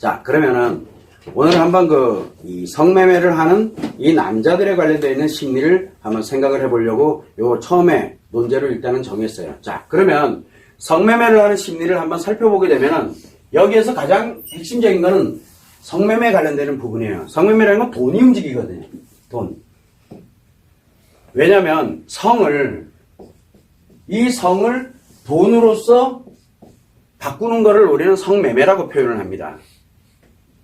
자, 그러면은 오늘 한번 이 성매매를 하는 이 남자들에 관련되어 있는 심리를 한번 생각을 해보려고 요 처음에 논제를 일단은 정했어요. 자, 그러면 성매매를 하는 심리를 한번 살펴보게 되면은 여기에서 가장 핵심적인 거는 성매매에 관련되는 부분이에요. 성매매라는 건 돈이 움직이거든요. 돈. 왜냐면 이 성을 돈으로서 바꾸는 거를 우리는 성매매라고 표현을 합니다.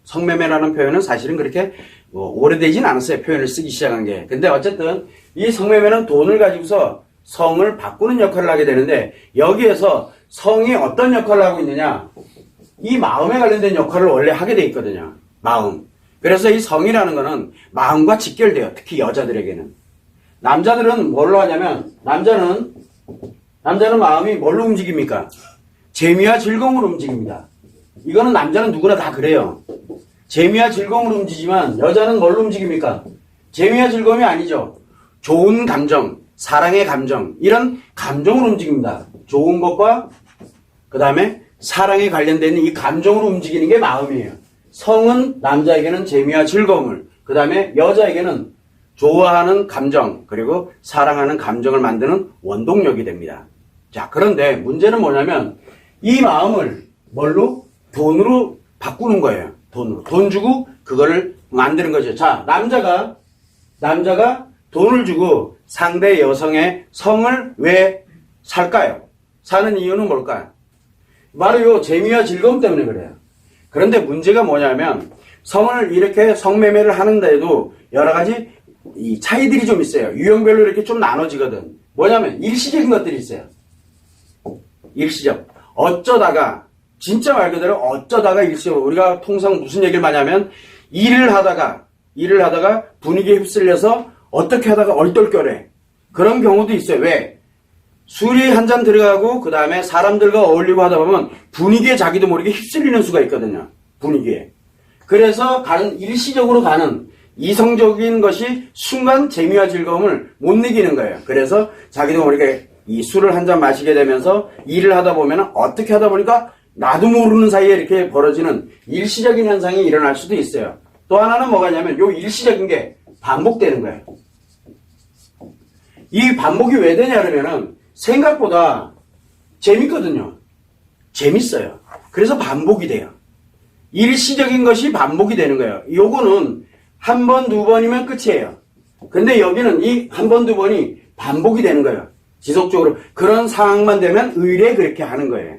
성매매라는 표현은 사실은 그렇게 오래되진 않았어요. 표현을 쓰기 시작한 게. 근데 어쨌든 이 성매매는 돈을 가지고서 성을 바꾸는 역할을 하게 되는데 여기에서 성이 어떤 역할을 하고 있느냐? 이 마음에 관련된 역할을 원래 하게 돼 있거든요. 마음. 그래서 이 성이라는 거는 마음과 직결돼요. 특히 여자들에게는. 남자들은 뭘로 하냐면 남자는 마음이 뭘로 움직입니까? 재미와 즐거움으로 움직입니다. 이거는 남자는 누구나 다 그래요. 재미와 즐거움으로 움직이지만 여자는 뭘로 움직입니까? 재미와 즐거움이 아니죠. 좋은 감정, 사랑의 감정, 이런 감정으로 움직입니다. 좋은 것과 그 다음에 사랑에 관련된 이 감정으로 움직이는 게 마음이에요. 성은 남자에게는 재미와 즐거움을, 그 다음에 여자에게는 좋아하는 감정, 그리고 사랑하는 감정을 만드는 원동력이 됩니다. 자, 그런데 문제는 뭐냐면 이 마음을 뭘로? 돈으로 바꾸는 거예요. 돈으로. 돈 주고 그거를 만드는 거죠. 자, 남자가 돈을 주고 상대 여성의 성을 왜 살까요? 사는 이유는 뭘까요? 바로 요 재미와 즐거움 때문에 그래요. 그런데 문제가 뭐냐면 성을 이렇게 성매매를 하는데도 여러 가지 이 차이들이 좀 있어요. 유형별로 이렇게 좀 나눠지거든. 뭐냐면 일시적인 것들이 있어요. 일시적. 어쩌다가 진짜 말 그대로 어쩌다가 일시적. 우리가 통상 무슨 얘기를 많이 하면 일을 하다가 분위기에 휩쓸려서 어떻게 하다가 얼떨결에 그런 경우도 있어요. 왜? 술이 한 잔 들어가고 그 다음에 사람들과 어울리고 하다 보면 분위기에 자기도 모르게 휩쓸리는 수가 있거든요. 분위기에. 그래서 일시적으로 가는 이성적인 것이 순간 재미와 즐거움을 못 느끼는 거예요. 그래서 자기도 모르게 이 술을 한 잔 마시게 되면서 일을 하다 보면 어떻게 하다 보니까 나도 모르는 사이에 이렇게 벌어지는 일시적인 현상이 일어날 수도 있어요. 또 하나는 뭐가 있냐면 요 일시적인 게 반복되는 거예요. 이 반복이 왜 되냐 그러면은 생각보다 재밌거든요. 재밌어요. 그래서 반복이 돼요. 일시적인 것이 반복이 되는 거예요. 요거는 한 번, 두 번이면 끝이에요. 근데 여기는 이 한 번, 두 번이 반복이 되는 거예요. 지속적으로. 그런 상황만 되면 의뢰 그렇게 하는 거예요.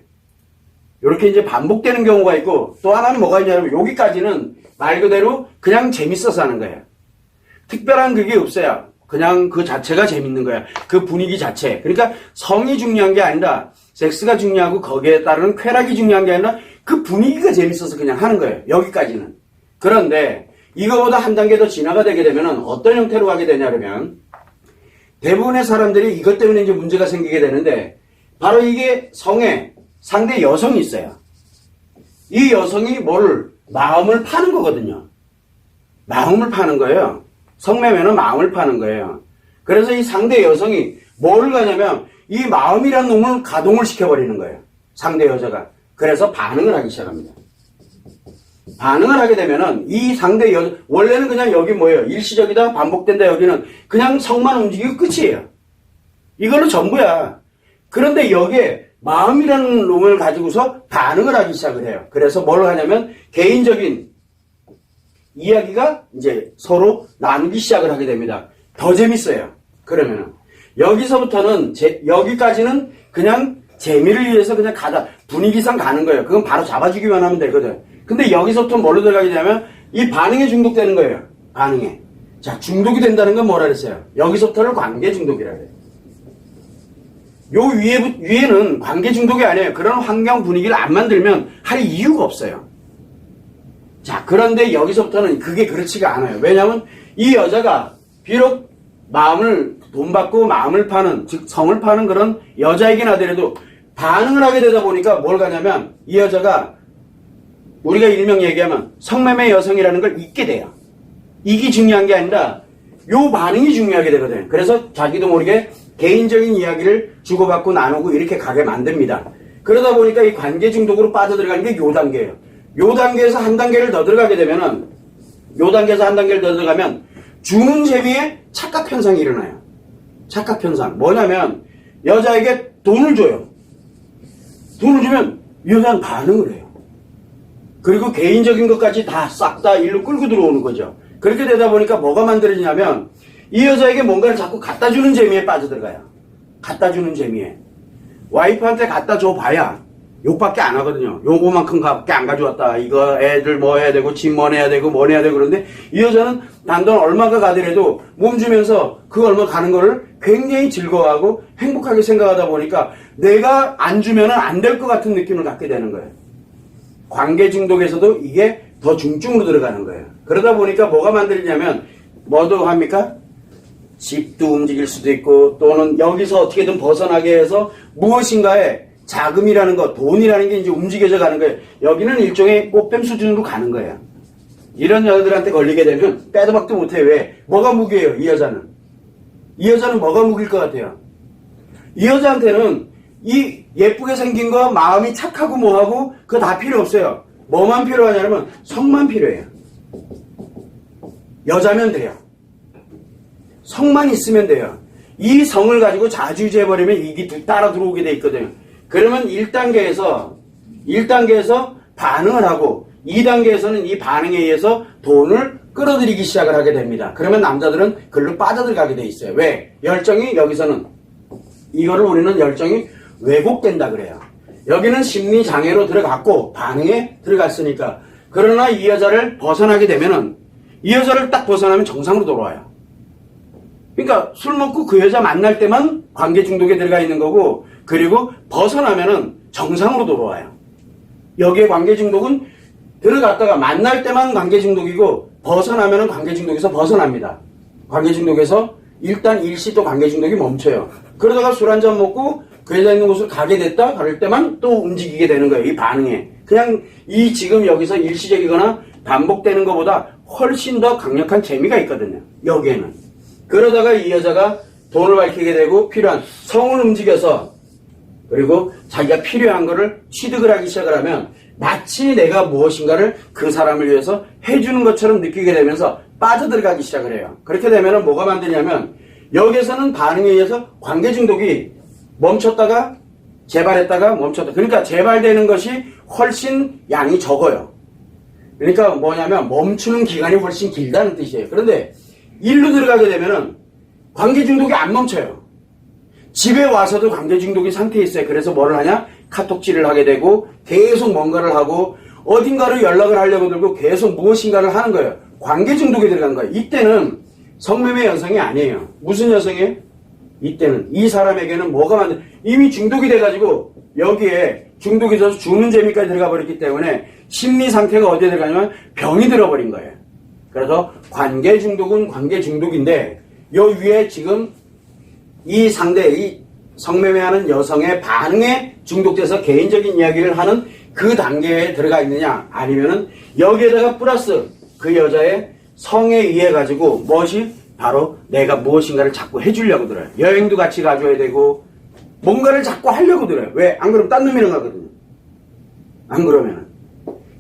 이렇게 이제 반복되는 경우가 있고 또 하나는 뭐가 있냐면 여기까지는 말 그대로 그냥 재밌어서 하는 거예요. 특별한 그게 없어요. 그냥 그 자체가 재밌는 거야. 그 분위기 자체. 그러니까 성이 중요한 게 아니라 섹스가 중요하고 거기에 따르는 쾌락이 중요한 게 아니라 그 분위기가 재밌어서 그냥 하는 거예요. 여기까지는. 그런데 이거보다 한 단계 더 진화가 되게 되면 어떤 형태로 가게 되냐면 대부분의 사람들이 이것 때문에 이제 문제가 생기게 되는데 바로 이게 성에 상대 여성이 있어요. 이 여성이 마음을 파는 거거든요. 마음을 파는 거예요. 성매매는 마음을 파는 거예요. 그래서 이 상대 여성이 뭘 가냐면 이 마음이란 놈을 가동을 시켜버리는 거예요. 상대 여자가. 그래서 반응을 하기 시작합니다. 반응을 하게 되면은 이 상대 여자, 원래는 그냥 여기 뭐예요? 일시적이다, 반복된다, 여기는 그냥 성만 움직이고 끝이에요. 이걸로 전부야. 그런데 여기에 마음이라는 놈을 가지고서 반응을 하기 시작을 해요. 그래서 뭘 하냐면 개인적인 이야기가 이제 서로 나누기 시작을 하게 됩니다. 더 재밌어요. 그러면은 여기서부터는 여기까지는 그냥 재미를 위해서 그냥 분위기상 가는 거예요. 그건 바로 잡아주기만 하면 되거든. 근데 여기서부터 뭘로 들어가게 되면 이 반응에 중독되는 거예요. 반응에. 자, 중독이 된다는 건 뭐라 그랬어요? 여기서부터는 관계 중독이라 그래요. 요 위에는 관계 중독이 아니에요. 그런 환경 분위기를 안 만들면 할 이유가 없어요. 자, 그런데 여기서부터는 그게 그렇지가 않아요. 왜냐하면 이 여자가 비록 돈 받고 마음을 파는, 즉 성을 파는 그런 여자이긴 하더라도 반응을 하게 되다 보니까 뭘 가냐면 이 여자가 우리가 일명 얘기하면 성매매 여성이라는 걸 잊게 돼요. 이게 중요한 게 아니라 요 반응이 중요하게 되거든요. 그래서 자기도 모르게 개인적인 이야기를 주고받고 나누고 이렇게 가게 만듭니다. 그러다 보니까 이 관계 중독으로 빠져들어가는 게 요 단계예요. 요 단계에서 한 단계를 더 들어가게 되면은, 요 단계에서 한 단계를 더 들어가면 주는 재미에 착각 현상이 일어나요. 착각 현상. 뭐냐면 여자에게 돈을 줘요. 돈을 주면 이 여자는 반응을 해요. 그리고 개인적인 것까지 다 싹 다 일로 끌고 들어오는 거죠. 그렇게 되다 보니까 뭐가 만들어지냐면 이 여자에게 뭔가를 자꾸 갖다 주는 재미에 빠져들어가요. 갖다 주는 재미에. 와이프한테 갖다 줘 봐야 욕밖에 안 하거든요. 요거만큼 밖에 안 가져왔다. 이거 애들 뭐 해야 되고 집 뭐 해야 되고 뭐 해야 되고 그런데 이 여자는 단돈 얼마가 가더라도 몸 주면서 그 얼마 가는 거를 굉장히 즐거워하고 행복하게 생각하다 보니까 내가 안 주면은 안 될 것 같은 느낌을 갖게 되는 거예요. 관계 중독에서도 이게 더 중증으로 들어가는 거예요. 그러다 보니까 뭐가 만들냐면 뭐도 합니까? 집도 움직일 수도 있고 또는 여기서 어떻게든 벗어나게 해서 무엇인가에 자금이라는 것, 돈이라는 게 이제 움직여져 가는 거예요. 여기는 일종의 꽃뱀 수준으로 가는 거예요. 이런 여자들한테 걸리게 되면 빼도 박도 못해요. 왜? 뭐가 무기예요, 이 여자는? 이 여자는 뭐가 무기일 것 같아요? 이 여자한테는 이 예쁘게 생긴 거, 마음이 착하고 뭐하고 그거 다 필요 없어요. 뭐만 필요하냐면 성만 필요해요. 여자면 돼요. 성만 있으면 돼요. 이 성을 가지고 자주유지해버리면 이게 따라 들어오게 돼 있거든요. 그러면 1단계에서 반응을 하고 2단계에서는 이 반응에 의해서 돈을 끌어들이기 시작을 하게 됩니다. 그러면 남자들은 글로 빠져들어가게 돼 있어요. 왜? 열정이 여기서는 이거를 우리는 열정이 왜곡된다 그래요. 여기는 심리장애로 들어갔고 반응에 들어갔으니까. 그러나 이 여자를 벗어나게 되면은 이 여자를 딱 벗어나면 정상으로 돌아와요. 그러니까 술 먹고 그 여자 만날 때만 관계 중독에 들어가 있는 거고 그리고 벗어나면은 정상으로 돌아와요. 여기에 관계 중독은 들어갔다가 만날 때만 관계 중독이고 벗어나면은 관계 중독에서 벗어납니다. 관계 중독에서 일단 일시 또 관계 중독이 멈춰요. 그러다가 술 한잔 먹고 그 여자 있는 곳으로 가게 됐다 그럴 때만 또 움직이게 되는 거예요. 이 반응에. 그냥 이 지금 여기서 일시적이거나 반복되는 것보다 훨씬 더 강력한 재미가 있거든요. 여기에는. 그러다가 이 여자가 돈을 밝히게 되고 필요한 성을 움직여서 그리고 자기가 필요한 거를 취득을 하기 시작을 하면 마치 내가 무엇인가를 그 사람을 위해서 해주는 것처럼 느끼게 되면서 빠져들어가기 시작을 해요. 그렇게 되면 뭐가 만드냐면 여기에서는 반응에 의해서 관계 중독이 멈췄다가 재발했다가 멈췄다. 그러니까 재발되는 것이 훨씬 양이 적어요. 그러니까 뭐냐면 멈추는 기간이 훨씬 길다는 뜻이에요. 그런데 일로 들어가게 되면은 관계 중독이 안 멈춰요. 집에 와서도 관계 중독의 상태에 있어요. 그래서 뭐를 하냐? 카톡질을 하게 되고 계속 뭔가를 하고 어딘가로 연락을 하려고 들고 계속 무엇인가를 하는 거예요. 관계 중독에 들어간 거예요. 이때는 성매매 여성이 아니에요. 무슨 여성이에요? 이때는 이 사람에게는 뭐가 이미 중독이 돼가지고 여기에 중독이 돼서 주는 재미까지 들어가 버렸기 때문에 심리 상태가 어디에 들어가냐면 병이 들어버린 거예요. 그래서 관계 중독은 관계 중독인데 요 위에 지금 이 상대, 이 성매매하는 여성의 반응에 중독돼서 개인적인 이야기를 하는 그 단계에 들어가 있느냐 아니면은 여기에다가 플러스 그 여자의 성에 의해 가지고 무엇이 바로 내가 무엇인가를 자꾸 해주려고 들어요. 여행도 같이 가줘야 되고 뭔가를 자꾸 하려고 들어요. 왜? 안 그러면 딴 놈이랑 가거든요. 안 그러면은.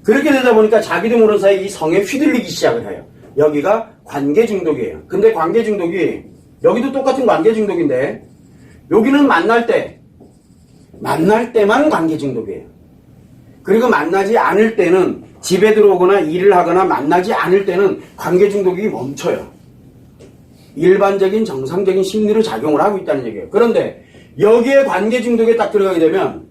그렇게 되다 보니까 자기도 모르는 사이에 이 성에 휘둘리기 시작을 해요. 여기가 관계 중독이에요. 근데 관계 중독이 여기도 똑같은 관계 중독인데 여기는 만날 때만 관계 중독이에요. 그리고 만나지 않을 때는 집에 들어오거나 일을 하거나 만나지 않을 때는 관계 중독이 멈춰요. 일반적인 정상적인 심리로 작용을 하고 있다는 얘기예요. 그런데 여기에 관계 중독에 딱 들어가게 되면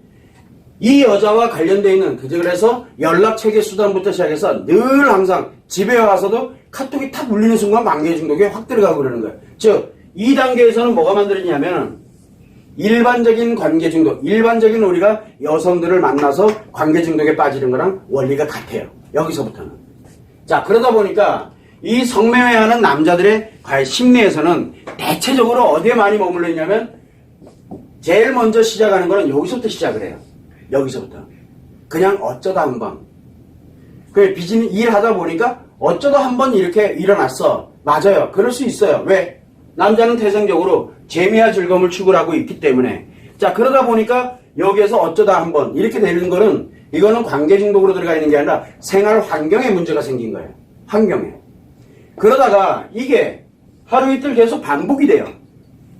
이 여자와 관련되어 있는 그래서 연락체계 수단부터 시작해서 늘 항상 집에 와서도 카톡이 탁 울리는 순간 관계 중독에 확 들어가고 그러는 거예요. 즉 2단계에서는 뭐가 만들어지냐면 일반적인 관계 중독, 일반적인 우리가 여성들을 만나서 관계 중독에 빠지는 거랑 원리가 같아요. 여기서부터는. 자, 그러다 보니까 이 성매매하는 남자들의 심리에서는 대체적으로 어디에 많이 머물러 있냐면 제일 먼저 시작하는 거는 여기서부터 시작을 해요. 여기서부터. 그냥 어쩌다 한번. 그 비즈니스 일하다 보니까 어쩌다 한번 이렇게 일어났어. 맞아요. 그럴 수 있어요. 왜? 남자는 태생적으로 재미와 즐거움을 추구하고 있기 때문에. 자, 그러다 보니까 여기에서 어쩌다 한번 이렇게 되는 거는 이거는 관계 중독으로 들어가 있는 게 아니라 생활 환경에 문제가 생긴 거예요. 환경에. 그러다가 이게 하루 이틀 계속 반복이 돼요.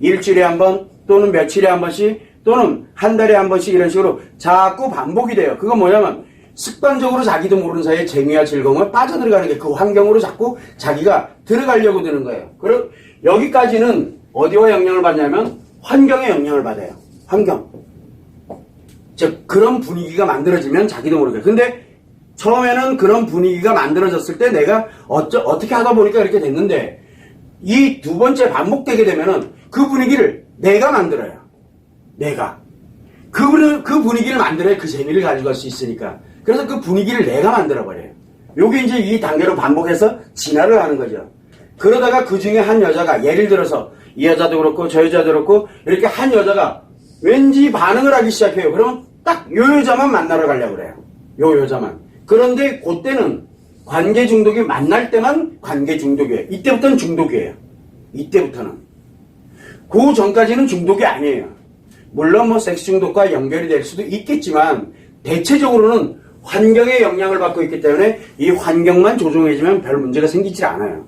일주일에 한 번 또는 며칠에 한 번씩 또는 한 달에 한 번씩 이런 식으로 자꾸 반복이 돼요. 그건 뭐냐면 습관적으로 자기도 모르는 사이에 재미와 즐거움을 빠져들어가는 게 그 환경으로 자꾸 자기가 들어가려고 드는 거예요. 그리고 여기까지는 어디와 영향을 받냐면 환경에 영향을 받아요. 환경. 즉 그런 분위기가 만들어지면 자기도 모르게. 근데 처음에는 그런 분위기가 만들어졌을 때 내가 어떻게 하다 보니까 이렇게 됐는데 이 두 번째 반복되게 되면은 그 분위기를 내가 만들어요. 내가. 그 분위기를 만들어야 그 재미를 가지고 갈 수 있으니까. 그래서 그 분위기를 내가 만들어버려요. 요게 이제 이 단계로 반복해서 진화를 하는 거죠. 그러다가 그 중에 한 여자가 예를 들어서 이 여자도 그렇고 저 여자도 그렇고 이렇게 한 여자가 왠지 반응을 하기 시작해요. 그러면 딱 요 여자만 만나러 가려고 그래요. 요 여자만. 그런데 그때는 관계 중독이 만날 때만 관계 중독이에요. 이때부터는 중독이에요. 이때부터는. 그 전까지는 중독이 아니에요. 물론 뭐 섹스 중독과 연결이 될 수도 있겠지만 대체적으로는 환경의 영향을 받고 있기 때문에 이 환경만 조정해지면 별 문제가 생기지 않아요.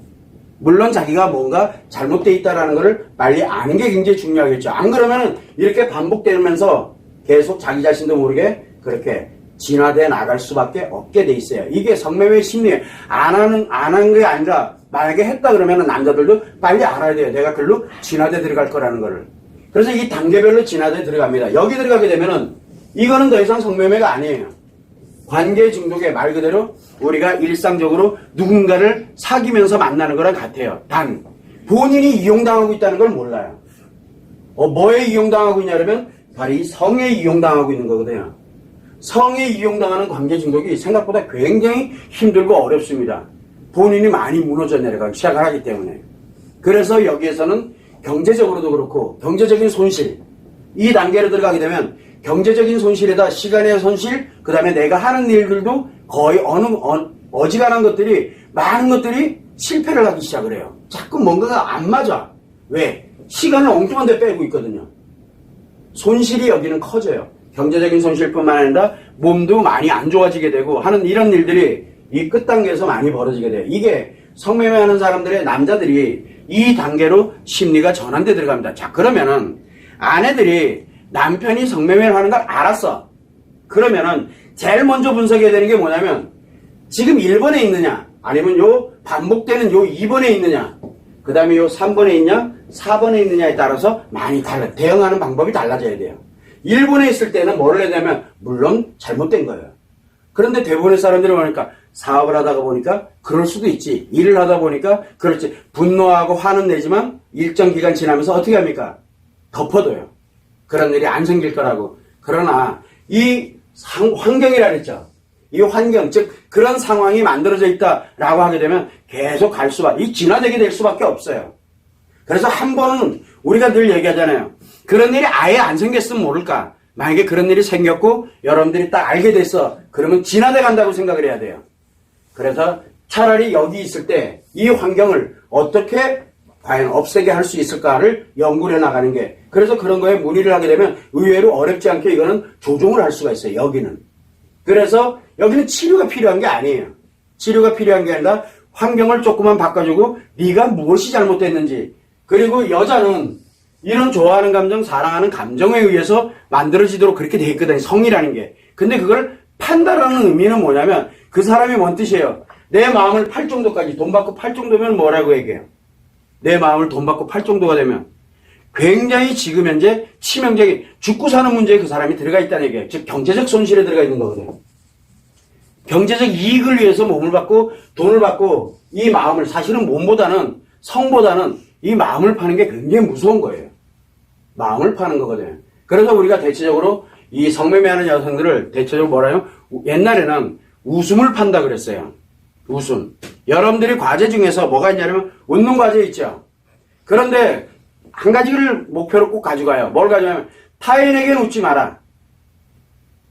물론 자기가 뭔가 잘못되어 있다는 것을 빨리 아는 게 굉장히 중요하겠죠. 안 그러면은 이렇게 반복되면서 계속 자기 자신도 모르게 그렇게 진화돼 나갈 수밖에 없게 돼 있어요. 이게 성매매 심리예요. 안 하는 게 아니라 만약에 했다 그러면은 남자들도 빨리 알아야 돼요. 내가 글로 진화돼 들어갈 거라는 거를. 그래서 이 단계별로 진화돼 들어갑니다. 여기 들어가게 되면은 이거는 더 이상 성매매가 아니에요. 관계 중독의 말 그대로 우리가 일상적으로 누군가를 사귀면서 만나는 거랑 같아요. 단 본인이 이용당하고 있다는 걸 몰라요. 뭐에 이용당하고 있냐면 바로 이 성에 이용당하고 있는 거거든요. 성에 이용당하는 관계 중독이 생각보다 굉장히 힘들고 어렵습니다. 본인이 많이 무너져 내려가기 시작을 하기 때문에. 그래서 여기에서는 경제적으로도 그렇고 경제적인 손실, 이 단계로 들어가게 되면 경제적인 손실에다 시간의 손실, 그 다음에 내가 하는 일들도 거의 어지간한 것들이, 많은 것들이 실패를 하기 시작을 해요. 자꾸 뭔가가 안 맞아. 왜? 시간을 엉뚱한 데 빼고 있거든요. 손실이 여기는 커져요. 경제적인 손실뿐만 아니라 몸도 많이 안 좋아지게 되고 하는 이런 일들이 이 끝단계에서 많이 벌어지게 돼요. 이게 성매매 하는 사람들의 남자들이 이 단계로 심리가 전환돼 들어갑니다. 자, 그러면은 아내들이 남편이 성매매를 하는 걸 알았어. 그러면은 제일 먼저 분석해야 되는 게 뭐냐면 지금 1번에 있느냐 아니면 요 반복되는 요 2번에 있느냐 그 다음에 요 3번에 있냐 4번에 있느냐에 따라서 많이 달라요. 대응하는 방법이 달라져야 돼요. 1번에 있을 때는 뭐를 해야 되냐면 물론 잘못된 거예요. 그런데 대부분의 사람들이 보니까 사업을 하다가 보니까 그럴 수도 있지. 일을 하다 보니까 그렇지. 분노하고 화는 내지만 일정 기간 지나면서 어떻게 합니까? 덮어둬요. 그런 일이 안 생길 거라고. 그러나 이 환경이라 그랬죠. 이 환경, 즉 그런 상황이 만들어져 있다라고 하게 되면 계속 갈 수밖에, 이 진화되게 될 수밖에 없어요. 그래서 한 번은 우리가 늘 얘기하잖아요. 그런 일이 아예 안 생겼으면 모를까. 만약에 그런 일이 생겼고 여러분들이 딱 알게 됐어. 그러면 진화돼 간다고 생각을 해야 돼요. 그래서 차라리 여기 있을 때 이 환경을 어떻게 과연 없애게 할 수 있을까를 연구를 해나가는 게, 그래서 그런 거에 문의를 하게 되면 의외로 어렵지 않게 이거는 조종을 할 수가 있어요. 여기는. 그래서 여기는 치료가 필요한 게 아니에요. 치료가 필요한 게 아니라 환경을 조금만 바꿔주고 네가 무엇이 잘못됐는지, 그리고 여자는 이런 좋아하는 감정, 사랑하는 감정에 의해서 만들어지도록 그렇게 돼 있거든요. 성이라는 게. 근데 그걸 판다라는 의미는 뭐냐면 그 사람이 뭔 뜻이에요? 내 마음을 팔 정도까지, 돈 받고 팔 정도면 뭐라고 얘기해요? 내 마음을 돈 받고 팔 정도가 되면 굉장히 지금 현재 치명적인 죽고 사는 문제에 그 사람이 들어가 있다는 얘기예요. 즉 경제적 손실에 들어가 있는 거거든요. 경제적 이익을 위해서 몸을 받고 돈을 받고 이 마음을, 사실은 몸보다는 성보다는 이 마음을 파는 게 굉장히 무서운 거예요. 마음을 파는 거거든요. 그래서 우리가 대체적으로 이 성매매하는 여성들을 대체적으로 뭐라 해요? 옛날에는 웃음을 판다 그랬어요. 웃음. 여러분들이 과제 중에서 뭐가 있냐면 웃는 과제 있죠. 그런데 한 가지를 목표로 꼭 가져가요. 뭘 가져가면 타인에게는 웃지 마라.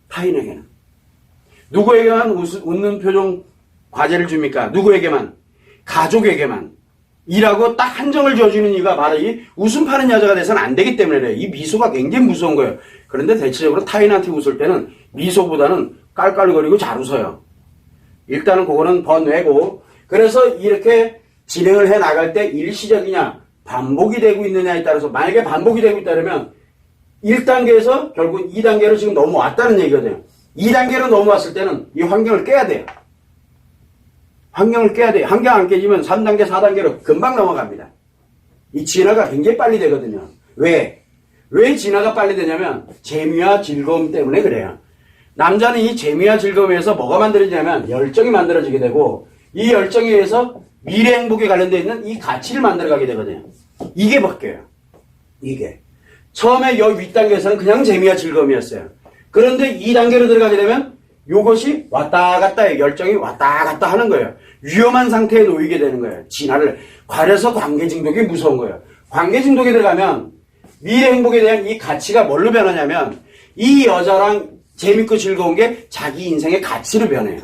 타인에게는. 누구에게만 웃는 표정 과제를 줍니까? 누구에게만? 가족에게만. 이라고 딱 한정을 지어주는 이유가 바로 이 웃음 파는 여자가 돼서는 안 되기 때문에 그래요. 이 미소가 굉장히 무서운 거예요. 그런데 대체적으로 타인한테 웃을 때는 미소보다는 깔깔거리고 잘 웃어요. 일단은 그거는 번외고, 그래서 이렇게 진행을 해 나갈 때 일시적이냐 반복이 되고 있느냐에 따라서, 만약에 반복이 되고 있다면 1단계에서 결국 2단계로 지금 넘어왔다는 얘기거든요. 2단계로 넘어왔을 때는 이 환경을 깨야 돼요. 환경을 깨야 돼요. 환경 안 깨지면 3단계, 4단계로 금방 넘어갑니다. 이 진화가 굉장히 빨리 되거든요. 왜 진화가 빨리 되냐면 재미와 즐거움 때문에 그래요. 남자는 이 재미와 즐거움에서 뭐가 만들어지냐면 열정이 만들어지게 되고, 이 열정에 의해서 미래 행복에 관련되어 있는 이 가치를 만들어가게 되거든요. 이게 바뀌어요. 이게. 처음에 여 윗단계에서는 그냥 재미와 즐거움이었어요. 그런데 2단계로 들어가게 되면 요것이 왔다 갔다 해요. 열정이 왔다 갔다 하는 거예요. 위험한 상태에 놓이게 되는 거예요. 진화를. 그래서 관계 중독이 무서운 거예요. 관계 중독에 들어가면 미래 행복에 대한 이 가치가 뭘로 변하냐면, 이 여자랑 재밌고 즐거운 게 자기 인생의 가치로 변해요.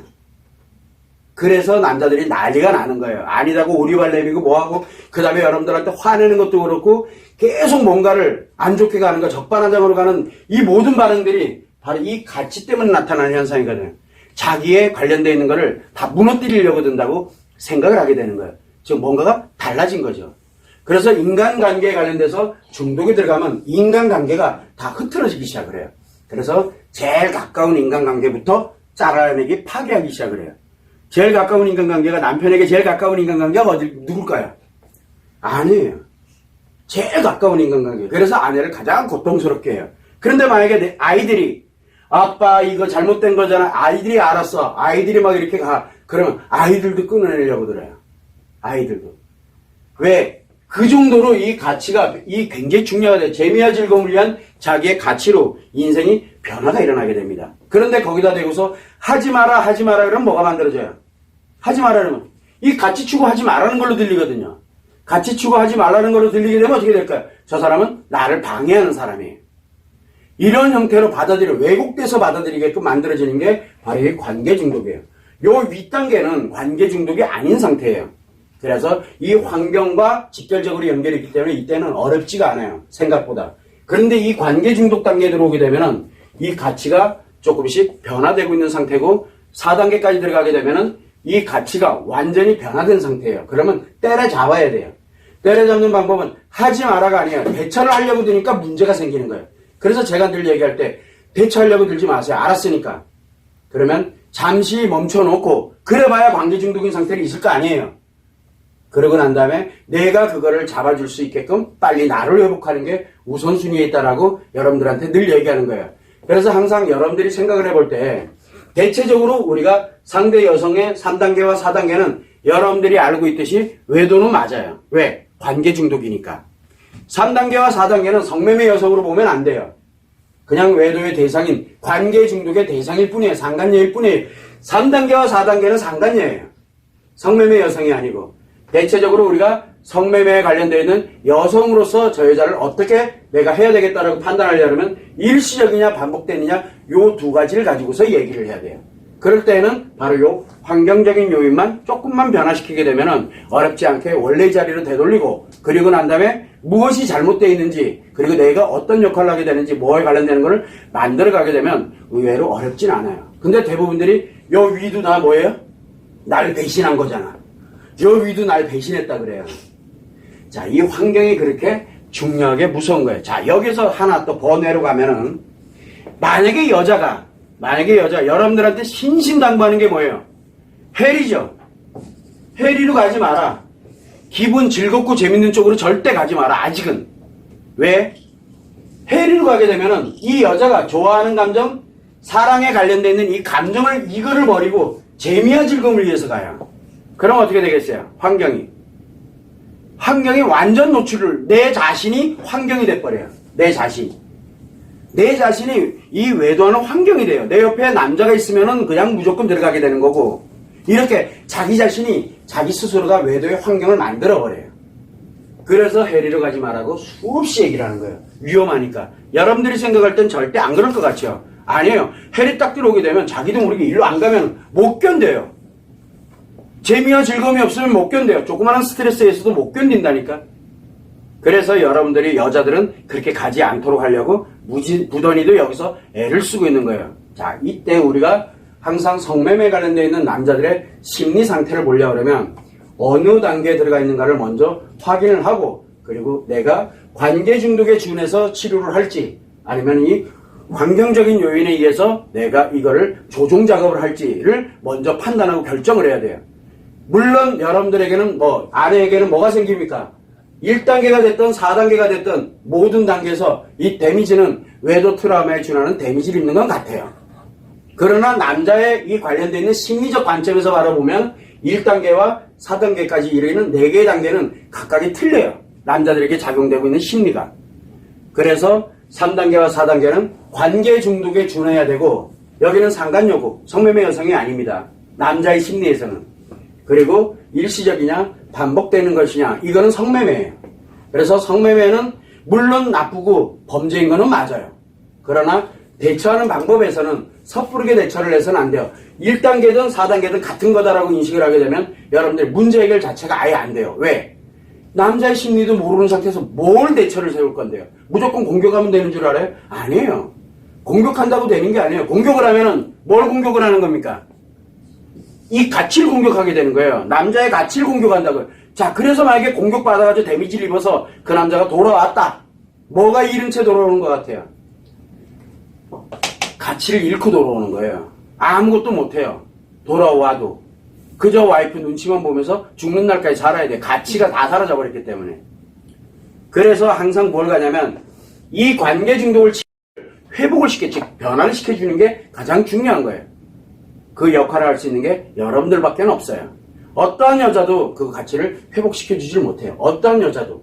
그래서 남자들이 난리가 나는 거예요. 아니다고 오리발 내미고 뭐하고, 그 다음에 여러분들한테 화내는 것도 그렇고, 계속 뭔가를 안 좋게 가는 거, 적반하장으로 가는 이 모든 반응들이 바로 이 가치 때문에 나타나는 현상이거든요. 자기에 관련되어 있는 거를 다 무너뜨리려고 든다고 생각을 하게 되는 거예요. 즉 뭔가가 달라진 거죠. 그래서 인간관계에 관련돼서 중독이 들어가면 인간관계가 다 흐트러지기 시작을 해요. 그래서 제일 가까운 인간관계부터 잘라내기, 파괴하기 시작을 해요. 제일 가까운 인간관계가, 남편에게 제일 가까운 인간관계가 누굴까요? 아니에요. 제일 가까운 인간관계. 그래서 아내를 가장 고통스럽게 해요. 그런데 만약에 내 아이들이 아빠 이거 잘못된 거잖아. 아이들이 알았어. 아이들이 막 이렇게 가. 그러면 아이들도 끊어내려고 들어요. 아이들도. 왜? 그 정도로 이 가치가 굉장히 중요하대요. 재미와 즐거움을 위한 자기의 가치로 인생이 변화가 일어나게 됩니다. 그런데 거기다 대고서 하지 마라 그러면 뭐가 만들어져요? 하지 마라 그러면 이 가치 추구하지 말라는 걸로 들리거든요. 가치 추구하지 말라는 걸로 들리게 되면 어떻게 될까요? 저 사람은 나를 방해하는 사람이에요. 이런 형태로 왜곡돼서 받아들이게끔 만들어지는 게 바로 이 관계 중독이에요. 요 윗단계는 관계 중독이 아닌 상태예요. 그래서 이 환경과 직결적으로 연결이 있기 때문에 이때는 어렵지가 않아요. 생각보다. 그런데 이 관계 중독 단계에 들어오게 되면은 이 가치가 조금씩 변화되고 있는 상태고, 4단계까지 들어가게 되면은 이 가치가 완전히 변화된 상태예요. 그러면 때려잡아야 돼요. 때려잡는 방법은 하지 마라가 아니에요. 대처를 하려고 드니까 문제가 생기는 거예요. 그래서 제가 늘 얘기할 때 대처하려고 들지 마세요. 알았으니까. 그러면 잠시 멈춰놓고, 그래봐야 관계 중독인 상태로 있을 거 아니에요. 그러고 난 다음에 내가 그거를 잡아줄 수 있게끔 빨리 나를 회복하는 게 우선순위에 있다라고 여러분들한테 늘 얘기하는 거예요. 그래서 항상 여러분들이 생각을 해볼 때 대체적으로 우리가 상대 여성의 3단계와 4단계는 여러분들이 알고 있듯이 외도는 맞아요. 왜? 관계 중독이니까. 3단계와 4단계는 성매매 여성으로 보면 안 돼요. 그냥 외도의 대상인 관계 중독의 대상일 뿐이에요. 상간녀일 뿐이에요. 3단계와 4단계는 상간녀예요. 성매매 여성이 아니고. 대체적으로 우리가 성매매에 관련되어 있는 여성으로서 저 여자를 어떻게 내가 해야 되겠다라고 판단하려면 일시적이냐 반복되느냐 요 두 가지를 가지고서 얘기를 해야 돼요. 그럴 때는 바로 요 환경적인 요인만 조금만 변화시키게 되면은 어렵지 않게 원래 자리로 되돌리고, 그리고 난 다음에 무엇이 잘못되어 있는지, 그리고 내가 어떤 역할을 하게 되는지, 뭐에 관련되는 것을 만들어 가게 되면 의외로 어렵진 않아요. 근데 대부분들이 요 위도 다 뭐예요? 날 배신한 거잖아. 요 위도 날 배신했다 그래요. 자, 이 환경이 그렇게 중요하게 무서운 거예요. 자, 여기서 하나 또 번외로 가면은, 만약에 여자가 여러분들한테 신신당부하는 게 뭐예요? 해리죠. 해리로 가지 마라. 기분 즐겁고 재밌는 쪽으로 절대 가지 마라. 아직은. 왜? 해리로 가게 되면은 이 여자가 좋아하는 감정, 사랑에 관련되어 있는 이 감정을, 이거를 버리고 재미와 즐거움을 위해서 가요. 그럼 어떻게 되겠어요? 환경이 완전 노출을, 내 자신이 환경이 돼버려요. 내 자신이 이 외도하는 환경이 돼요. 내 옆에 남자가 있으면은 그냥 무조건 들어가게 되는 거고, 이렇게 자기 자신이, 자기 스스로가 외도의 환경을 만들어버려요. 그래서 해리로 가지 말라고 수없이 얘기를 하는 거예요. 위험하니까. 여러분들이 생각할 땐 절대 안 그럴 것 같죠? 아니에요. 해리 딱 들어오게 되면 자기도 모르게 일로 안 가면 못 견뎌요. 재미와 즐거움이 없으면 못 견뎌요. 조그마한 스트레스에서도 못 견딘다니까. 그래서 여러분들이, 여자들은 그렇게 가지 않도록 하려고 무던히도 여기서 애를 쓰고 있는 거예요. 자, 이때 우리가 항상 성매매에 관련되어 있는 남자들의 심리 상태를 보려고 그러면 어느 단계에 들어가 있는가를 먼저 확인을 하고, 그리고 내가 관계 중독에 준해서 치료를 할지 아니면 이 환경적인 요인에 의해서 내가 이거를 조종 작업을 할지를 먼저 판단하고 결정을 해야 돼요. 물론 여러분들에게는 아내에게는 뭐가 생깁니까? 1단계가 됐든 4단계가 됐든 모든 단계에서 이 데미지는 외도 트라우마에 준하는 데미지를 입는 건 같아요. 그러나 남자의 이 관련되어 있는 심리적 관점에서 바라보면 1단계와 4단계까지 이르는 4개의 단계는 각각이 틀려요. 남자들에게 작용되고 있는 심리가. 그래서 3단계와 4단계는 관계 중독에 준해야 되고, 여기는 상간요구, 성매매 여성이 아닙니다. 남자의 심리에서는. 그리고 일시적이냐 반복되는 것이냐, 이거는 성매매예요. 그래서 성매매는 물론 나쁘고 범죄인 거는 맞아요. 그러나 대처하는 방법에서는 섣부르게 대처를 해서는 안 돼요. 1단계든 4단계든 같은 거다라고 인식을 하게 되면 여러분들 문제 해결 자체가 아예 안 돼요. 왜? 남자의 심리도 모르는 상태에서 뭘 대처를 세울 건데요? 무조건 공격하면 되는 줄 알아요? 아니에요. 공격한다고 되는 게 아니에요. 공격을 하면은 뭘 공격을 하는 겁니까? 이 가치를 공격하게 되는 거예요. 남자의 가치를 공격한다고요. 자, 그래서 만약에 공격받아가지고 데미지를 입어서 그 남자가 돌아왔다. 뭐가 잃은 채 돌아오는 것 같아요? 가치를 잃고 돌아오는 거예요. 아무것도 못해요. 돌아와도. 그저 와이프 눈치만 보면서 죽는 날까지 살아야 돼. 가치가 다 사라져버렸기 때문에. 그래서 항상 뭘 가냐면 이 관계 중독을 회복을 즉 변화를 시켜주는 게 가장 중요한 거예요. 그 역할을 할 수 있는 게 여러분들밖에 없어요. 어떠한 여자도 그 가치를 회복시켜주질 못해요. 어떠한 여자도.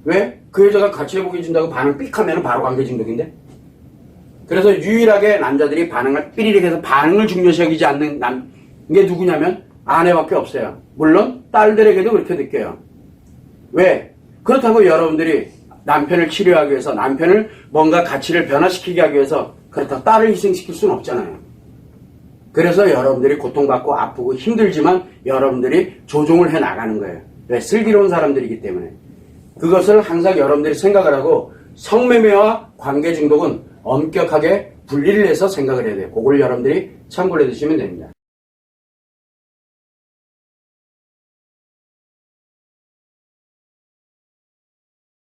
왜? 그 여자가 가치 회복해준다고 반응 삑 하면 바로 관계 중독인데? 그래서 유일하게 남자들이 반응을 삐리릭 해서 반응을 중요시 여기지 않는 게 누구냐면 아내밖에 없어요. 물론 딸들에게도 그렇게 느껴요. 왜? 그렇다고 여러분들이 남편을 치료하기 위해서, 남편을 뭔가 가치를 변화시키게 하기 위해서 그렇다고 딸을 희생시킬 수는 없잖아요. 그래서 여러분들이 고통받고 아프고 힘들지만 여러분들이 조종을 해 나가는 거예요. 왜? 슬기로운 사람들이기 때문에. 그것을 항상 여러분들이 생각을 하고, 성매매와 관계 중독은 엄격하게 분리를 해서 생각을 해야 돼요. 그걸 여러분들이 참고를 해두시면 됩니다.